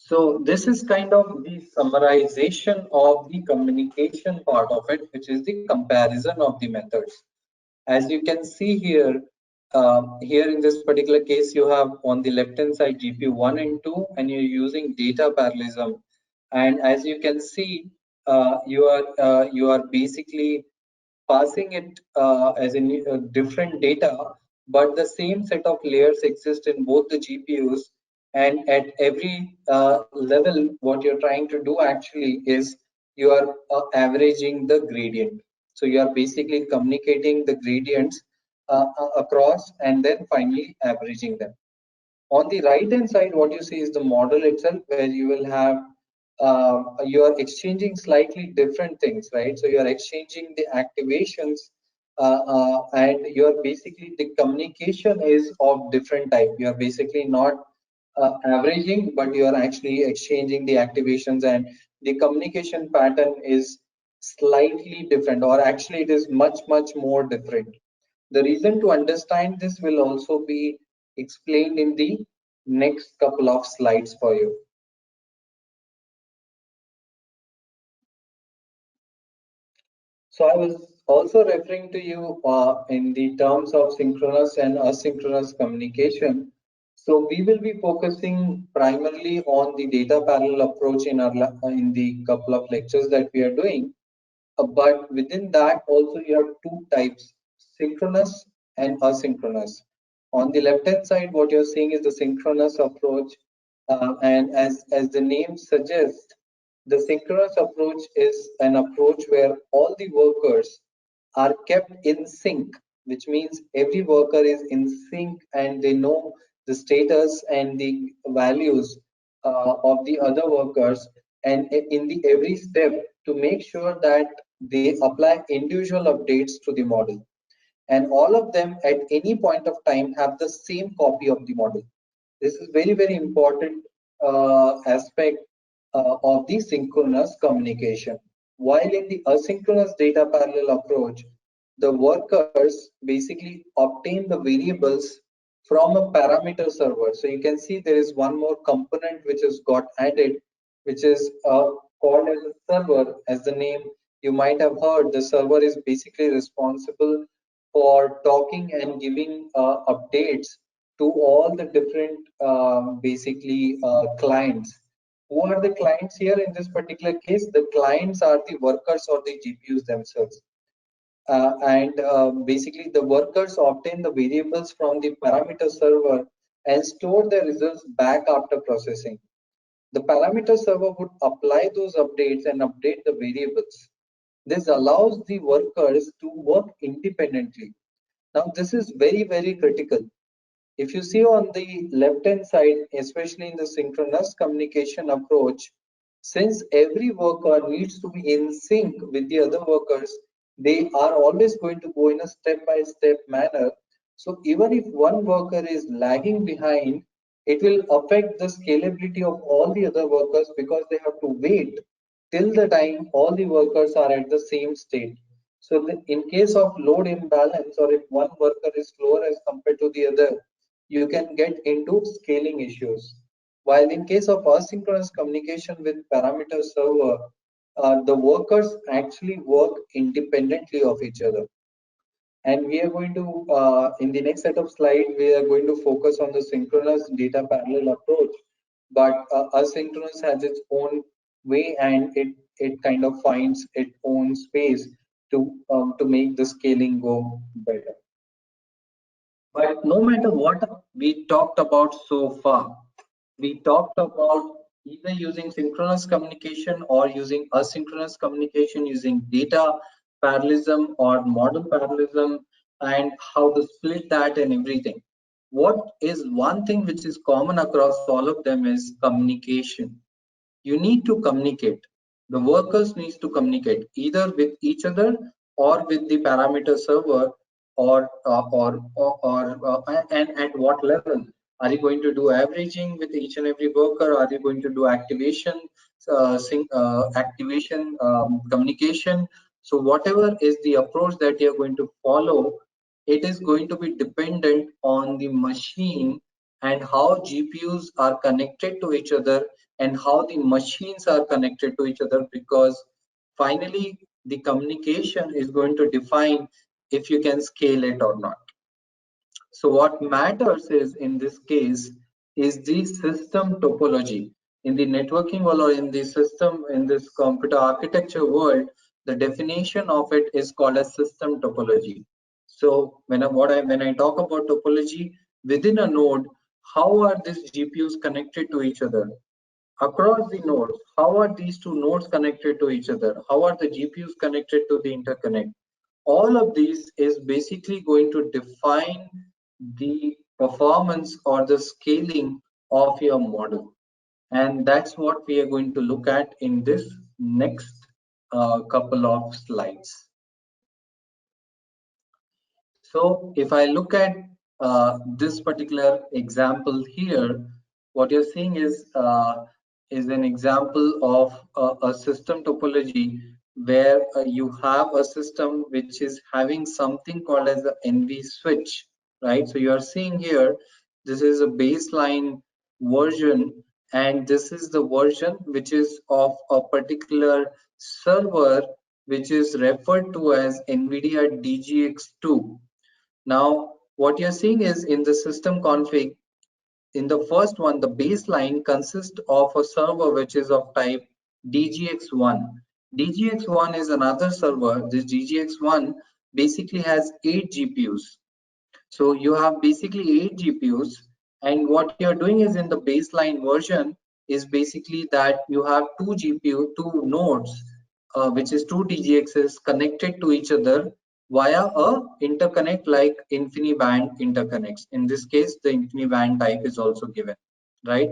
So this is kind of the summarization of the communication part of it, which is the comparison of the methods. As you can see here, here in this particular case, you have on the left hand side GPU 1 and 2, and you're using data parallelism. And as you can see, you are basically passing it as in different data, but the same set of layers exist in both the GPUs. And at every level, what you're trying to do actually is you are averaging the gradient. So you are basically communicating the gradients across and then finally averaging them. On the right hand side, what you see is the model itself, where you will have you are exchanging slightly different things, right? So you are exchanging the activations, and you are basically, the communication is of different type. You are basically not averaging, but you are actually exchanging the activations, and the communication pattern is slightly different, or actually it is much more different. The reason to understand this will also be explained in the next couple of slides for you. So I was also referring to you in the terms of synchronous and asynchronous communication. So we will be focusing primarily on the data parallel approach in our in the couple of lectures that we are doing. But within that also you have two types, synchronous and asynchronous. On the left hand side, what you're seeing is the synchronous approach, and as the name suggests, the synchronous approach is an approach where all the workers are kept in sync, which means every worker is in sync and they know the status and the values of the other workers, and in the every step to make sure that they apply individual updates to the model, and all of them at any point of time have the same copy of the model. This is very important aspect of the synchronous communication. While in the asynchronous data parallel approach, the workers basically obtain the variables from a parameter server. So you can see there is one more component which has got added, which is called as a server. As the name you might have heard, the server is basically responsible for talking and giving updates to all the different basically clients. Who are the clients here in this particular case? The clients are the workers or the GPUs themselves. And basically the workers obtain the variables from the parameter server and store the results back after processing. The parameter server would apply those updates and update the variables. This allows the workers to work independently. Now this is very critical. If you see on the left hand side, especially in the synchronous communication approach, since every worker needs to be in sync with the other workers, they are always going to go in a step-by-step manner. So even if one worker is lagging behind, it will affect the scalability of all the other workers, because they have to wait till the time all the workers are at the same state. So in case of load imbalance, or if one worker is slower as compared to the other, you can get into scaling issues. While in case of asynchronous communication with parameter server, the workers actually work independently of each other. And we are going to, in the next set of slides, we are going to focus on the synchronous data parallel approach. But asynchronous has its own way, and it kind of finds its own space to make the scaling go better. But no matter what we talked about so far, we talked about either using synchronous communication or using asynchronous communication, using data parallelism or model parallelism, and how to split that and everything. What is one thing which is common across all of them is communication. You need to communicate. The workers needs to communicate either with each other or with the parameter server, and at what level. Are you going to do averaging with each and every worker? Are you going to do activation, communication? So whatever is the approach that you're going to follow, it is going to be dependent on the machine and how GPUs are connected to each other and how the machines are connected to each other, because finally the communication is going to define if you can scale it or not. So what matters is, in this case, is the system topology. In the networking world, or in the system, in this computer architecture world, the definition of it is called as system topology. So when I talk about topology within a node, how are these GPUs connected to each other? Across the nodes, how are these two nodes connected to each other? How are the GPUs connected to the interconnect? All of these is basically going to define the performance or the scaling of your model. And that's what we are going to look at in this next couple of slides. So if I look at this particular example here, what you're seeing is an example of a system topology where you have a system which is having something called as the NV switch, right? So you are seeing here, this is a baseline version, and this is the version which is of a particular server which is referred to as NVIDIA DGX2. Now, what you're seeing is in the system config, in the first one, the baseline consists of a server which is of type DGX1. DGX1 is another server. This DGX1 basically has 8 GPUs. So you have basically 8 GPUs, and what you're doing is, in the baseline version, is basically that you have two nodes, which is two DGXs connected to each other via a interconnect like InfiniBand interconnects. In this case, the InfiniBand type is also given, right?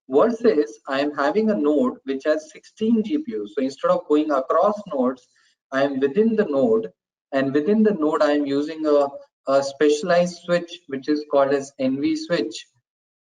Versus I am having a node which has 16 GPUs. So instead of going across nodes, I am within the node, and within the node I am using a specialized switch which is called as NV switch.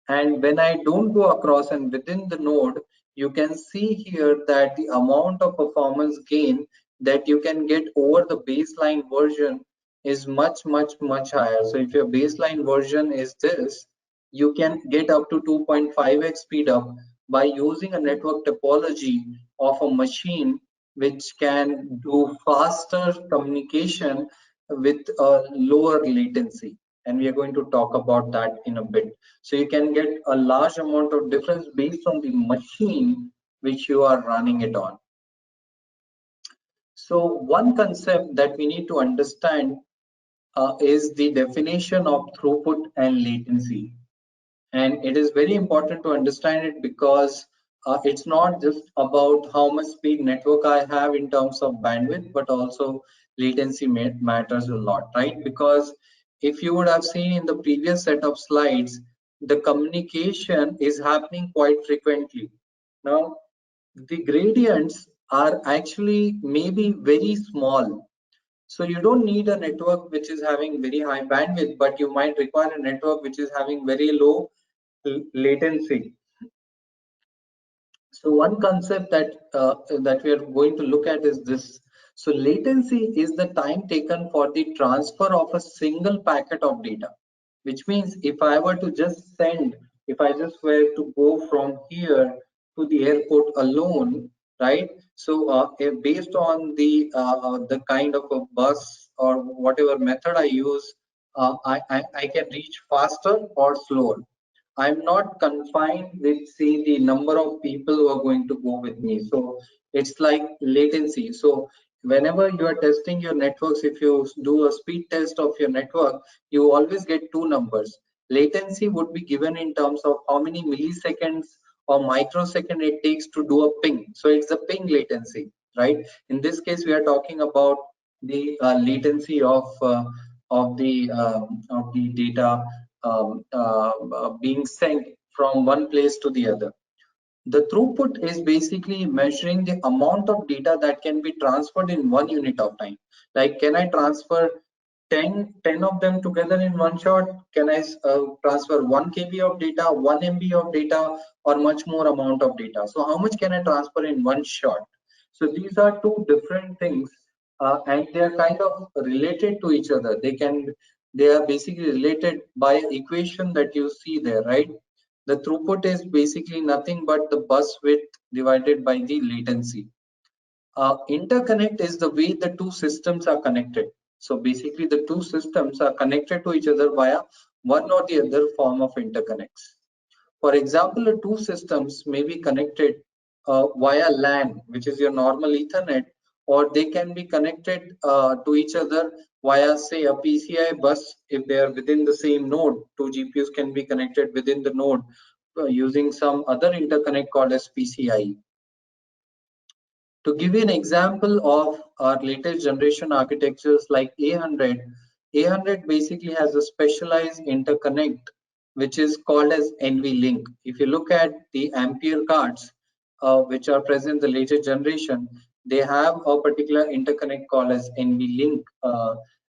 And when I don't go across and within the node, you can see here that the amount of performance gain that you can get over the baseline version is much higher. So if your baseline version is this, you can get up to 2.5x speed up by using a network topology of a machine which can do faster communication with a lower latency. And we are going to talk about that in a bit. So you can get a large amount of difference based on the machine which you are running it on. So one concept that we need to understand is the definition of throughput and latency. And it is very important to understand it because it's not just about how much speed network I have in terms of bandwidth, but also latency matters a lot, right? Because if you would have seen in the previous set of slides, the communication is happening quite frequently. Now, the gradients are actually maybe very small. So you don't need a network which is having very high bandwidth, but you might require a network which is having very low latency. So one concept that we are going to look at is this. So latency is the time taken for the transfer of a single packet of data, which means if I were to just send, if I just were to go from here to the airport alone, right? So based on the kind of a bus or whatever method I use, I can reach faster or slower. I'm not confined with, say, the number of people who are going to go with me. So it's like latency. So whenever you are testing your networks, if you do a speed test of your network, you always get two numbers. Latency would be given in terms of how many milliseconds or microsecond it takes to do a ping. So it's the ping latency, right? In this case, we are talking about the latency of the data being sent from one place to the other. The throughput is basically measuring the amount of data that can be transferred in one unit of time. Like, can I transfer 10 of them together in one shot? Can I transfer 1 KB of data, 1 MB of data, or much more amount of data? So how much can I transfer in one shot? So these are two different things, and they are kind of related to each other. they are basically related by an equation that you see there, right? The throughput is basically nothing but the bus width divided by the latency. Interconnect is the way the two systems are connected. So basically the two systems are connected to each other via one or the other form of interconnects. For example, the two systems may be connected via LAN, which is your normal Ethernet, or they can be connected to each other via, say, a PCI bus. If they are within the same node, two GPUs can be connected within the node using some other interconnect called as PCI. To give you an example of our latest generation architectures like A100 basically has a specialized interconnect which is called as NVLink. If you look at the Ampere cards which are present in the latest generation, they have a particular interconnect called as NVLink,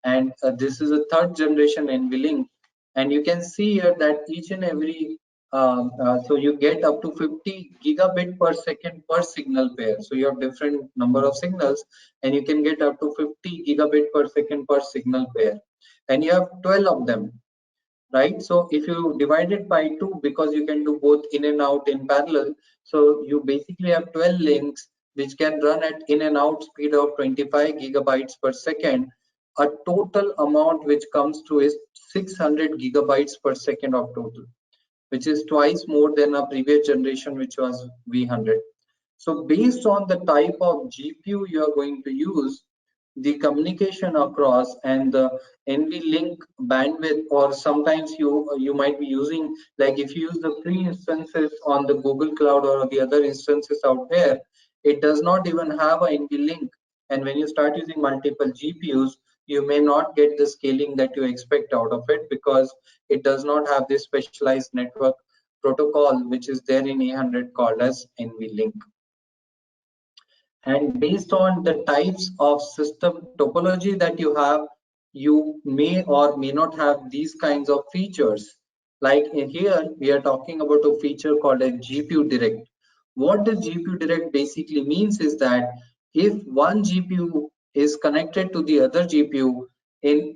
and this is a third generation NVLink. And you can see here that each and every so you get up to 50 gigabit per second per signal pair. So you have different number of signals, and you can get up to 50 gigabit per second per signal pair, and you have 12 of them, right? So if you divide it by 2, because you can do both in and out in parallel, so you basically have 12 links which can run at in and out speed of 25 gigabytes per second. A total amount which comes to is 600 gigabytes per second of total, which is twice more than a previous generation, which was V100. So based on the type of GPU you are going to use, the communication across and the NVLink bandwidth, or sometimes you might be using, like if you use the free instances on the Google Cloud or the other instances out there, it does not even have a NVLink. And when you start using multiple GPUs, you may not get the scaling that you expect out of it, because it does not have this specialized network protocol which is there in A100 called as NVLink. And based on the types of system topology that you have, you may or may not have these kinds of features. Like in here, we are talking about a feature called a GPU direct. What the GPU direct basically means is that if one GPU is connected to the other GPU in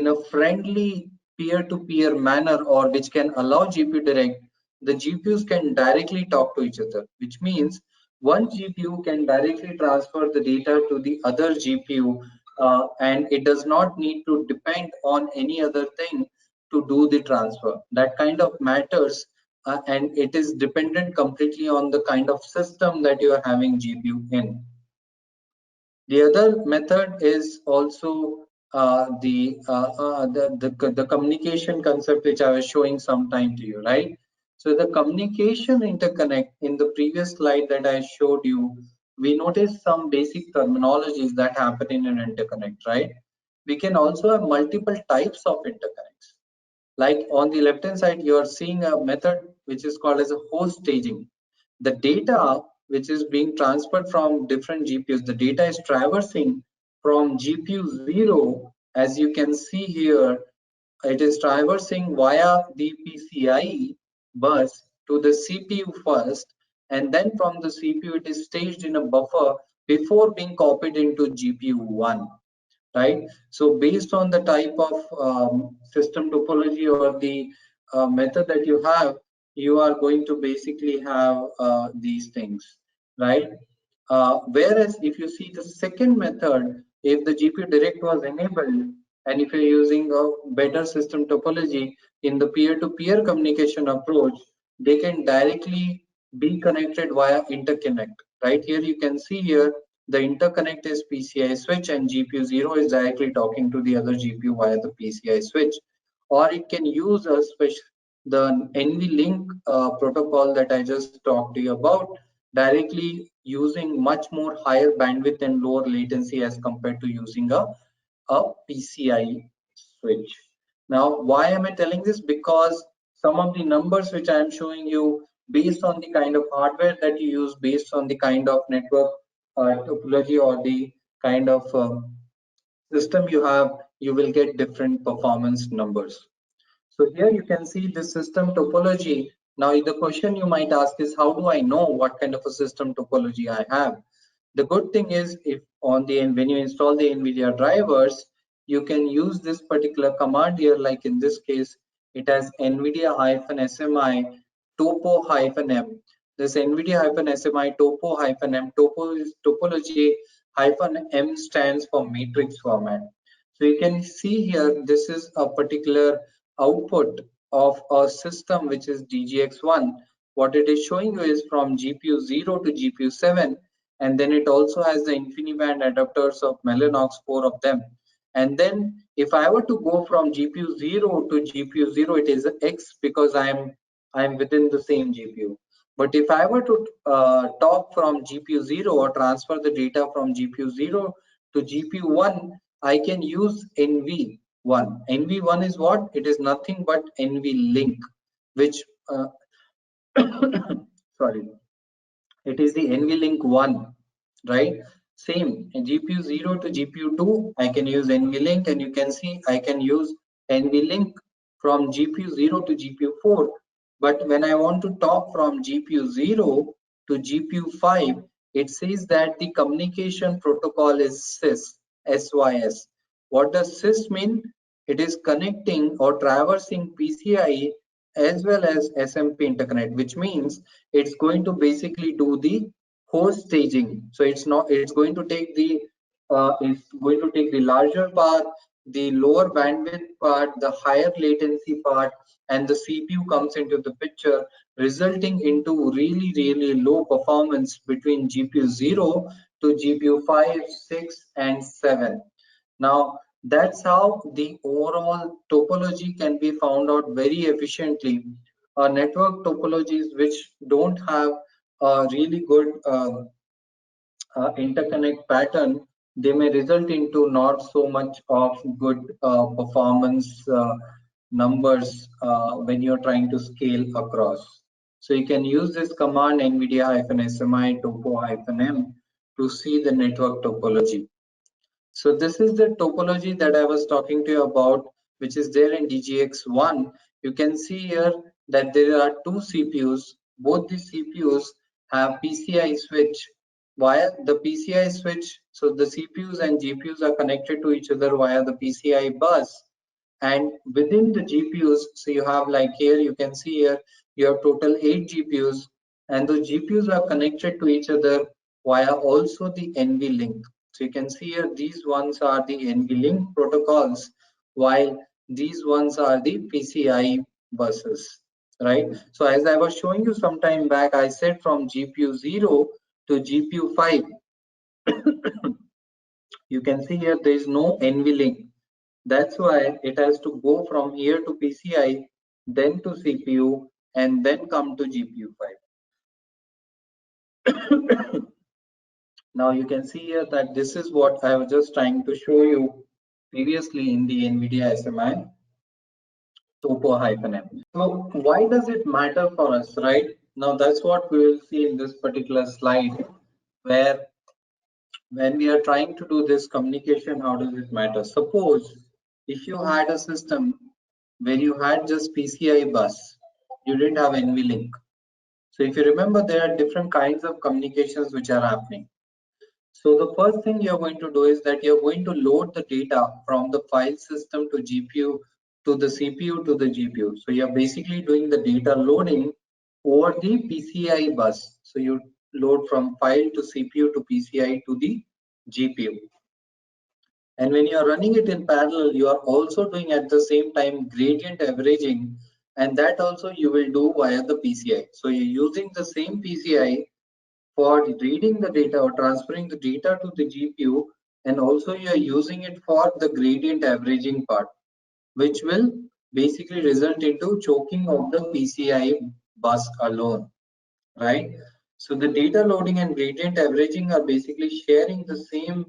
a friendly peer-to-peer manner, or which can allow GPU direct, the GPUs can directly talk to each other, which means one GPU can directly transfer the data to the other GPU, and it does not need to depend on any other thing to do the transfer. That kind of matters, and it is dependent completely on the kind of system that you are having GPU in. The other method is also the communication concept, which I was showing some time to you, right? So the communication interconnect, in the previous slide that I showed you, we noticed some basic terminologies that happen in an interconnect, right? We can also have multiple types of interconnects. Like on the left hand side, you are seeing a method which is called as a host staging. The data which is being transferred from different GPUs, the data is traversing from GPU 0, as you can see here, it is traversing via the PCI bus to the CPU first, and then from the CPU it is staged in a buffer before being copied into GPU 1. Right? So based on the type of system topology or the method that you have, you are going to basically have these things, right? Whereas if you see the second method, if the GPU direct was enabled, and if you're using a better system topology in the peer-to-peer communication approach, they can directly be connected via interconnect. Right here, you can see here the interconnect is PCI switch, and GPU 0 is directly talking to the other GPU via the PCI switch. Or it can use the NVLink protocol that I just talked to you about, directly using much more higher bandwidth and lower latency as compared to using a PCI switch. Now, why am I telling this? Because some of the numbers which I am showing you, based on the kind of hardware that you use, based on the kind of network topology or the kind of system you have, you will get different performance numbers. So here you can see the system topology. Now the question you might ask is, how do I know what kind of a system topology I have? The good thing is, if on the when you install the NVIDIA drivers, you can use this particular command here. Like in this case, it has NVIDIA-SMI topo-m. This NVIDIA-SMI topo-m. Topo is topology, -m stands for matrix format. So you can see here, this is a particular output of a system which is DGX1. What it is showing you is from GPU 0 to GPU 7, and then it also has the InfiniBand adapters of Mellanox, 4 of them. And then if I were to go from GPU 0 to GPU 0, it is X because I'm within the same GPU. But if I were to talk from GPU 0 or transfer the data from GPU 0 to GPU 1, I can use NV1. NV1 is what? It is nothing but NVLink, which sorry, it is the NVLink 1, right? Same, GPU 0 to GPU 2, I can use NVLink, and you can see I can use NVLink from GPU 0 to GPU 4. But when I want to talk from GPU 0 to GPU 5, it says that the communication protocol is SYS. What does SYS mean? It is connecting or traversing PCI as well as SMP interconnect, which means it's going to basically do the host staging. So it's going to take the larger part, the lower bandwidth part, the higher latency part, and the CPU comes into the picture, resulting into really low performance between GPU 0 to GPU 5, 6, and 7. Now, that's how the overall topology can be found out very efficiently. Network topologies which don't have a really good interconnect pattern, they may result into not so much of good performance numbers when you're trying to scale across. So you can use this command NVIDIA-SMI topo-m to see the network topology. So this is the topology that I was talking to you about, which is there in DGX1. You can see here that there are two CPUs. Both the CPUs have PCI switch. Via the PCI switch, so the CPUs and GPUs are connected to each other via the PCI bus. And within the GPUs, so you have, like here you can see here, you have total 8 GPUs, and the GPUs are connected to each other via also the NVLink. So you can see here, these ones are the NVLink protocols, while these ones are the PCI buses, right? So as I was showing you some time back, I said from GPU 0 to GPU 5, you can see here there is no NVLink. That's why it has to go from here to PCI, then to CPU, and then come to GPU 5. Now you can see here that this is what I was just trying to show you previously in the NVIDIA-SMI topo-m. So why does it matter for us, right? Now that's what we will see in this particular slide, where when we are trying to do this communication, how does it matter? Suppose if you had a system where you had just PCI bus, you didn't have NVLink. So if you remember, there are different kinds of communications which are happening. So the first thing you're going to do is that you're going to load the data from the file system to GPU to the CPU to the GPU. So you're basically doing the data loading over the PCI bus. So you load from file to CPU to PCI to the GPU. And when you are running it in parallel, you are also doing at the same time gradient averaging, and that also you will do via the PCI. So you're using the same PCI for reading the data or transferring the data to the GPU, and also you are using it for the gradient averaging part, which will basically result into choking of the PCI bus alone, right? So the data loading and gradient averaging are basically sharing the same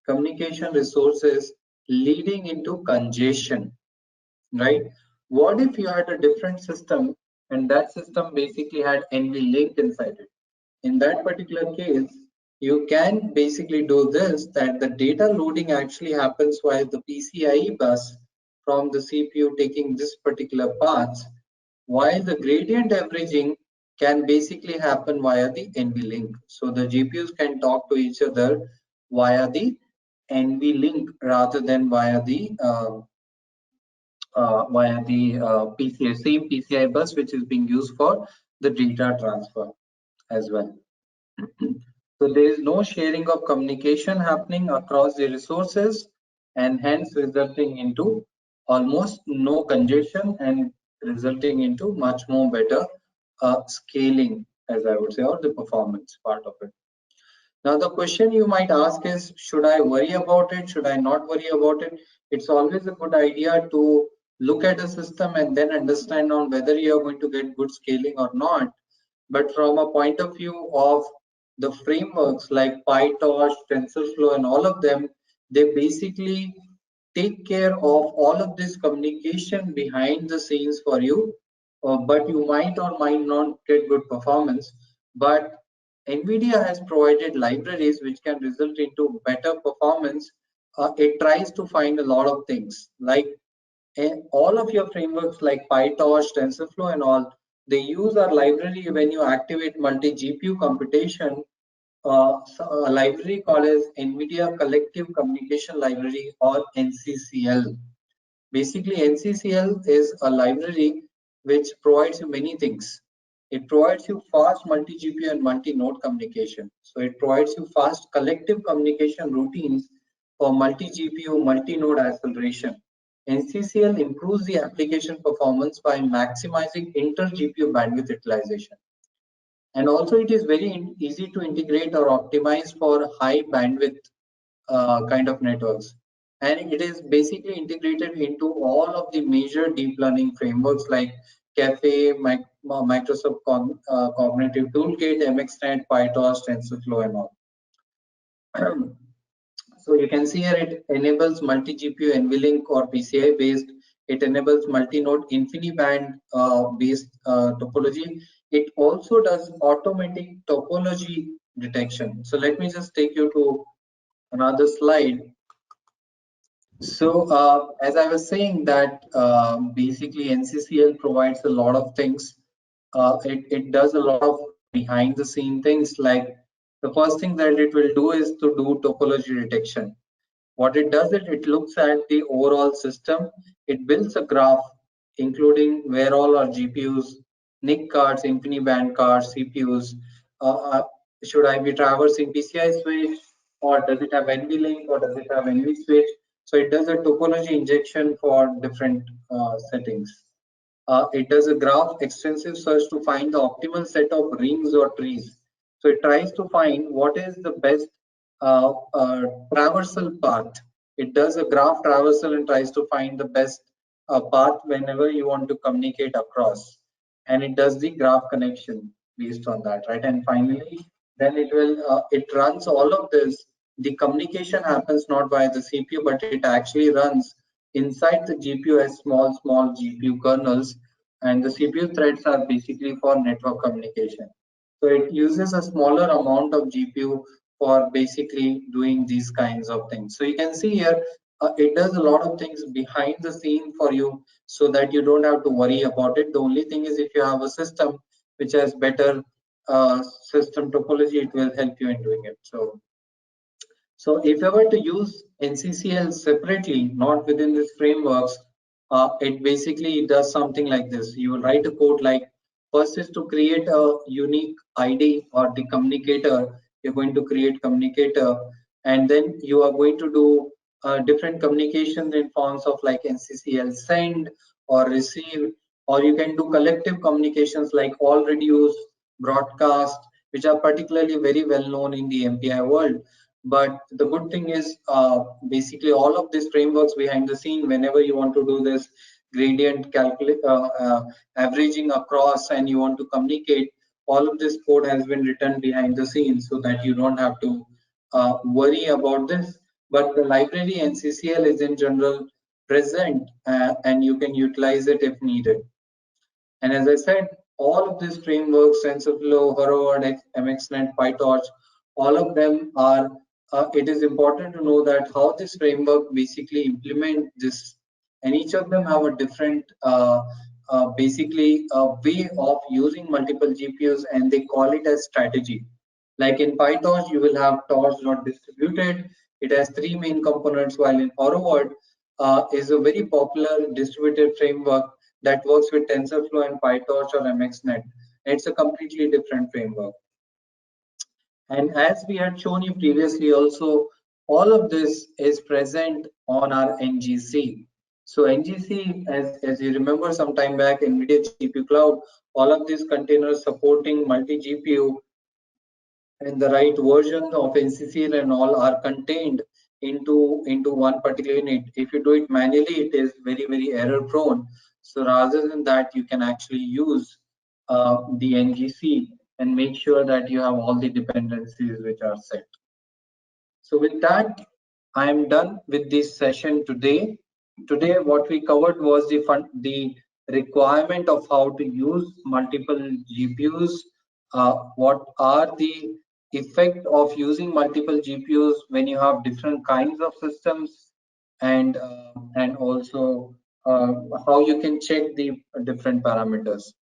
communication resources, leading into congestion, right? What if you had a different system and that system basically had NVLink inside it? In that particular case, you can basically do this, that the data loading actually happens via the PCIe bus from the CPU taking this particular path, while the gradient averaging can basically happen via the NVLink. So the GPUs can talk to each other via the NVLink rather than via the PCI, same PCI bus which is being used for the data transfer as well. So there is no sharing of communication happening across the resources, and hence resulting into almost no congestion and resulting into much more better scaling, as I would say, or the performance part of it. Now, the question you might ask is, should I worry about it? Should I not worry about it? It's always a good idea to look at a system and then understand on whether you are going to get good scaling or not. But from a point of view of the frameworks like PyTorch, TensorFlow, and all of them, they basically take care of all of this communication behind the scenes for you. But you might or might not get good performance. But NVIDIA has provided libraries which can result into better performance. It tries to find a lot of things like all of your frameworks like PyTorch, TensorFlow, and all. They use our library when you activate multi-GPU computation. So a library called as NVIDIA Collective Communication Library, or NCCL. Basically, NCCL is a library which provides you many things. It provides you fast multi-GPU and multi-node communication. So it provides you fast collective communication routines for multi-GPU, multi-node acceleration. NCCL improves the application performance by maximizing inter-GPU bandwidth utilization. And also it is very easy to integrate or optimize for high bandwidth kind of networks. And it is basically integrated into all of the major deep learning frameworks like Caffe, Microsoft Cognitive Toolkit, MXNet, PyTorch, TensorFlow, and all. So you can see here it enables multi-GPU NVLink or PCI based. It enables multi-node InfiniBand based topology. It also does automatic topology detection. So let me just take you to another slide. So as I was saying that basically NCCL provides a lot of things. It does a lot of behind the scene things, like the first thing that it will do is to do topology detection. What it does is it looks at the overall system. It builds a graph including where all our GPUs, NIC cards, InfiniBand cards, CPUs. Should I be traversing PCI switch, or does it have NVLink, or does it have NV switch? So it does a topology injection for different settings. It does a graph extensive search to find the optimal set of rings or trees. So it tries to find what is the best traversal path. It does a graph traversal and tries to find the best path whenever you want to communicate across. And it does the graph connection based on that, right? And finally, then it runs all of this. The communication happens not by the CPU, but it actually runs inside the GPU as small GPU kernels, and the CPU threads are basically for network communication. So it uses a smaller amount of GPU for basically doing these kinds of things. So you can see here, it does a lot of things behind the scene for you so that you don't have to worry about it. The only thing is if you have a system which has better system topology, it will help you in doing it. So if I were to use NCCL separately, not within these frameworks, it basically does something like this. You will write a code like, first is to create a unique ID or the communicator. You're going to create communicator, and then you are going to do different communications in forms of like NCCL send or receive, or you can do collective communications like all reduce, broadcast, which are particularly very well known in the MPI world. But the good thing is basically all of these frameworks behind the scene, whenever you want to do this gradient calculate averaging across and you want to communicate, all of this code has been written behind the scenes so that you don't have to worry about this. But the library NCCL is in general present, and you can utilize it if needed. And as I said, all of these frameworks, TensorFlow, Harvard, MXNet, PyTorch, all of them are, it is important to know that how this framework basically implement this, and each of them have a different basically a way of using multiple GPUs, and they call it as strategy. Like in PyTorch, you will have torch.distributed. It has three main components, while in Horoward is a very popular distributed framework that works with TensorFlow and PyTorch or MXNet. It's a completely different framework. And as we had shown you previously also, all of this is present on our NGC. So NGC, as you remember some time back, NVIDIA GPU Cloud, all of these containers supporting multi-GPU and the right version of NCCL and all are contained into one particular unit. If you do it manually, it is very, very error prone. So rather than that, you can actually use the NGC and make sure that you have all the dependencies which are set. So with that, I am done with this session today. Today, what we covered was the requirement of how to use multiple GPUs. What are the effect of using multiple GPUs when you have different kinds of systems, and also how you can check the different parameters.